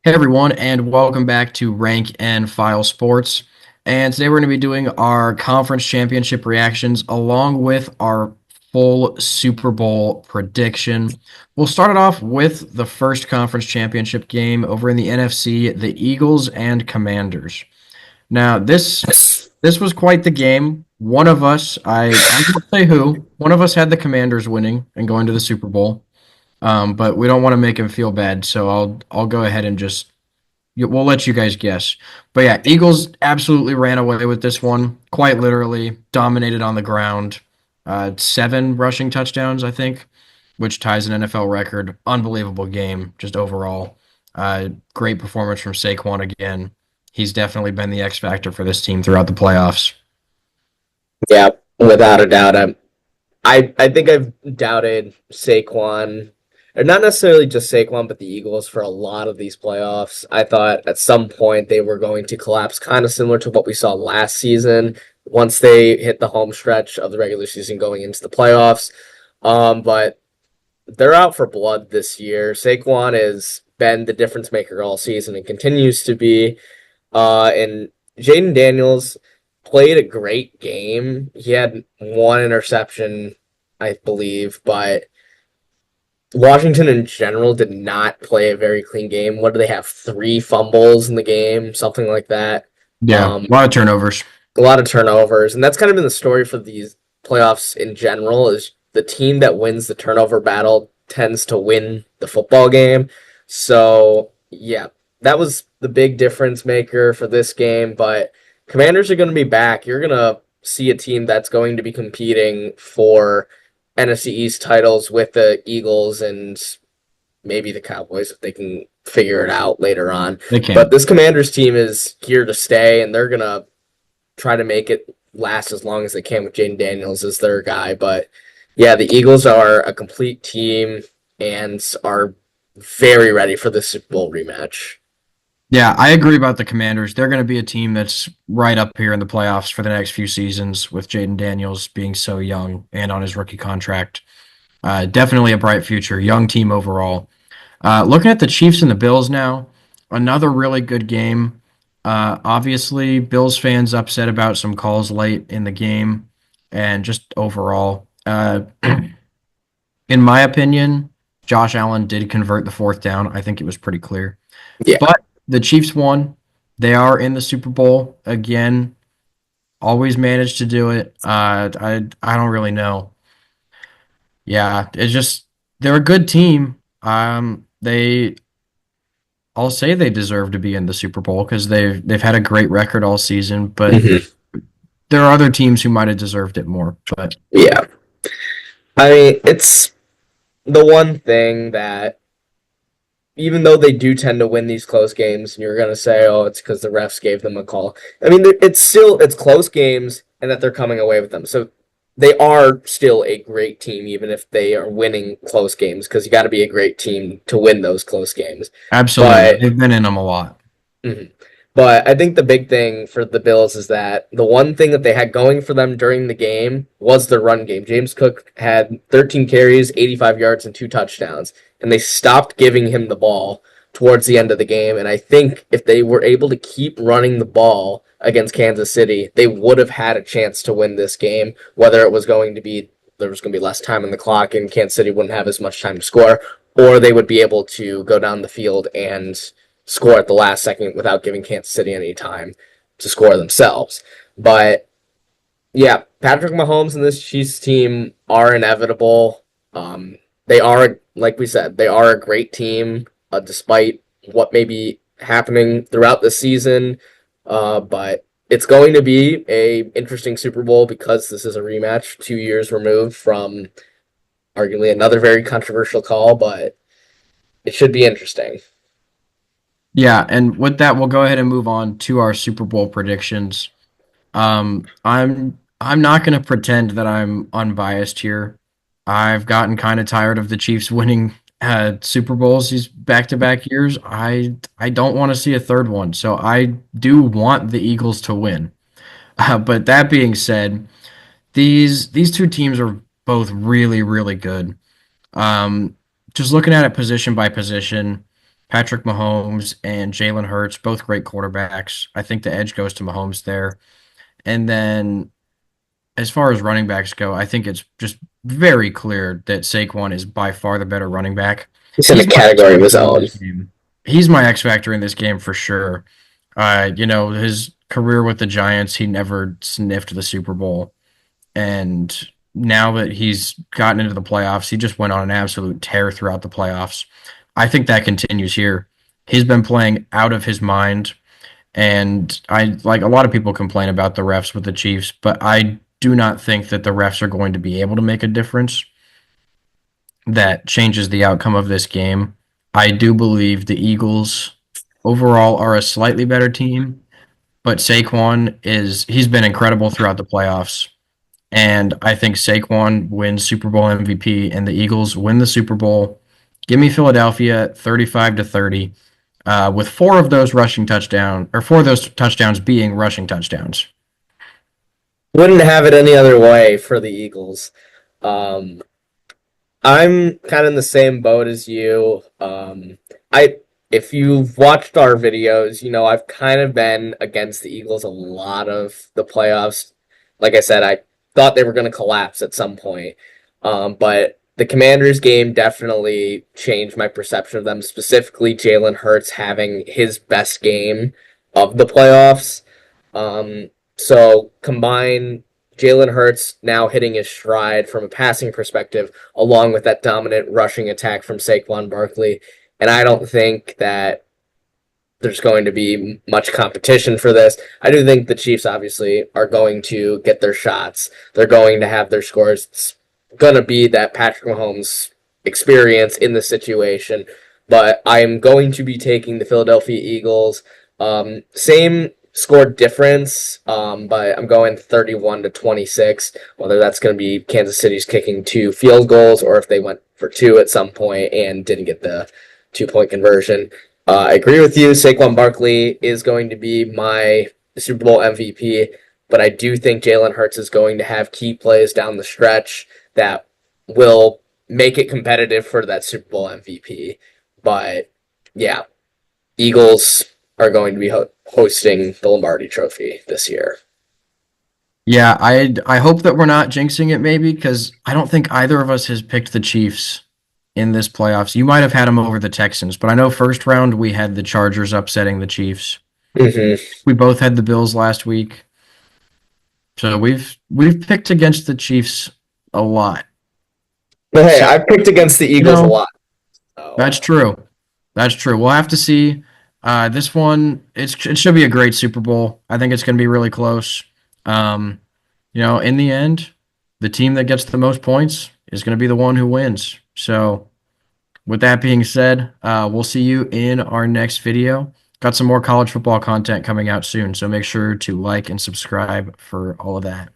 Hey everyone, and welcome back to Rank and File Sports. And today we're going to be doing our conference championship reactions along with our full Super Bowl prediction. We'll start it off with the first conference championship game over in the NFC, the Eagles and Commanders. Now, this was quite the game. One of us, I won't say who, one of us had the Commanders winning and going to the Super Bowl. But we don't want to make him feel bad, so I'll go ahead and just we'll let you guys guess. But yeah, Eagles absolutely ran away with this one, quite literally dominated on the ground. Seven rushing touchdowns, I think, which ties an NFL record. Unbelievable game, just overall. Great performance from Saquon again. He's definitely been the X factor for this team throughout the playoffs. Yeah, without a doubt. I think I've doubted Saquon, or not necessarily just Saquon, but the Eagles for a lot of these playoffs. I thought at some point they were going to collapse, kind of similar to what we saw last season once they hit the home stretch of the regular season going into the playoffs. But they're out for blood this year. Saquon has been the difference maker all season and continues to be. And Jaden Daniels played a great game. He had one interception, I believe, but Washington in general did not play a very clean game. What do they have? Three fumbles in the game, something like that. Yeah, Um, a lot of turnovers. a lot of turnovers, and that's kind of been the story for these playoffs in general. Is the team that wins the turnover battle tends to win the football game. So yeah, that was the big difference maker for this game. But Commanders are going to be back. You're going to see a team that's going to be competing for NFC East titles with the Eagles and maybe the Cowboys if they can figure it out later on. They But can. this Commanders team is here to stay, and they're going to try to make it last as long as they can with Jaden Daniels as their guy. But yeah, the Eagles are a complete team and are very ready for the Super Bowl rematch. Yeah, I agree about the Commanders. They're going to be a team that's right up here in the playoffs for the next few seasons with Jaden Daniels being so young and on his rookie contract. Definitely a bright future, young team overall. Looking at the Chiefs and the Bills now, another really good game. Obviously, Bills fans upset about some calls late in the game and just overall. In my opinion, Josh Allen did convert the fourth down. I think it was pretty clear. Yeah. But the Chiefs won. They are in the Super Bowl again. Always managed to do it. I don't really know. Yeah, it's just they're a good team. I'll say they deserve to be in the Super Bowl because they've had a great record all season, but Mm-hmm. there are other teams who might have deserved it more. But Yeah. I mean, it's the one thing that even though they do tend to win these close games, and you're gonna say, "Oh, it's because the refs gave them a call." I mean, it's close games, and that they're coming away with them. So they are still a great team, even if they are winning close games, because you got to be a great team to win those close games. absolutely, But they've been in them a lot. mhm. But I think the big thing for the Bills is that the one thing that they had going for them during the game was the run game. James Cook had 13 carries, 85 yards, and two touchdowns, and they stopped giving him the ball towards the end of the game. And I think if they were able to keep running the ball against Kansas City, they would have had a chance to win this game, whether it was going to be there was going to be less time on the clock and Kansas City wouldn't have as much time to score, or they would be able to go down the field and score at the last second without giving Kansas City any time to score themselves. But yeah, Patrick Mahomes and this Chiefs team are inevitable. They are, like we said, they are a great team, despite what may be happening throughout the season. But it's going to be a interesting Super Bowl because this is a rematch 2 years removed from arguably another very controversial call, but it should be interesting. Yeah, and with that, we'll go ahead and move on to our Super Bowl predictions. I'm not going to pretend that I'm unbiased here. I've gotten kind of tired of the Chiefs winning Super Bowls these back-to-back years. I don't want to see a third one, so I do want the Eagles to win. But that being said, these two teams are both really, really good. Um, just looking at it position by position. Patrick Mahomes and Jalen Hurts, both great quarterbacks. I think the edge goes to Mahomes there. And then as far as running backs go, I think it's just very clear that Saquon is by far the better running back. He's in a He's my X category of his factor in own. this game. He's my X factor in this game for sure. His career with the Giants, he never sniffed the Super Bowl. And now that he's gotten into the playoffs, he just went on an absolute tear throughout the playoffs. I think that continues here. He's been playing out of his mind. And I like a lot of people complain about the refs with the Chiefs, but I do not think that the refs are going to be able to make a difference that changes the outcome of this game. I do believe the Eagles overall are a slightly better team, but he's been incredible throughout the playoffs. And I think Saquon wins Super Bowl MVP and the Eagles win the Super Bowl. Give me Philadelphia 35 to 30, with four of those touchdowns being rushing touchdowns. Wouldn't have it any other way for the Eagles. Um, I'm kind of in the same boat as you. I If you've watched our videos, you know I've kind of been against the Eagles a lot of the playoffs. Like I said, I thought they were going to collapse at some point. But the Commanders game definitely changed my perception of them, specifically Jalen Hurts having his best game of the playoffs. So combine Jalen Hurts now hitting his stride from a passing perspective, along with that dominant rushing attack from Saquon Barkley. And I don't think that there's going to be much competition for this. I do think the Chiefs obviously are going to get their shots. They're going to have their scores. It's going to be that Patrick Mahomes experience in the situation. But I'm going to be taking the Philadelphia Eagles. Same score difference, but I'm going 31 to 26. Whether that's going to be Kansas City's kicking 2 field goals or if they went for 2 at some point and didn't get the 2 point conversion. I agree with you. Saquon Barkley is going to be my Super Bowl MVP, but I do think Jalen Hurts is going to have key plays down the stretch that will make it competitive for that Super Bowl MVP. But yeah, Eagles are going to be hosting the Lombardi Trophy this year. Yeah, I hope that we're not jinxing it maybe because I don't think either of us has picked the Chiefs in this playoffs. You might have had them over the Texans, but I know first round we had the Chargers upsetting the Chiefs. Mm-hmm. We both had the Bills last week. So we've picked against the Chiefs a lot. But hey, So, I've picked against the you Eagles a know, lot. So, that's true. That's true. We'll have to see. This one, it should be a great Super Bowl. I think it's going to be really close. Um, in the end, the team that gets the most points is going to be the one who wins. So, with that being said, we'll see you in our next video. Got some more college football content coming out soon, so make sure to like and subscribe for all of that.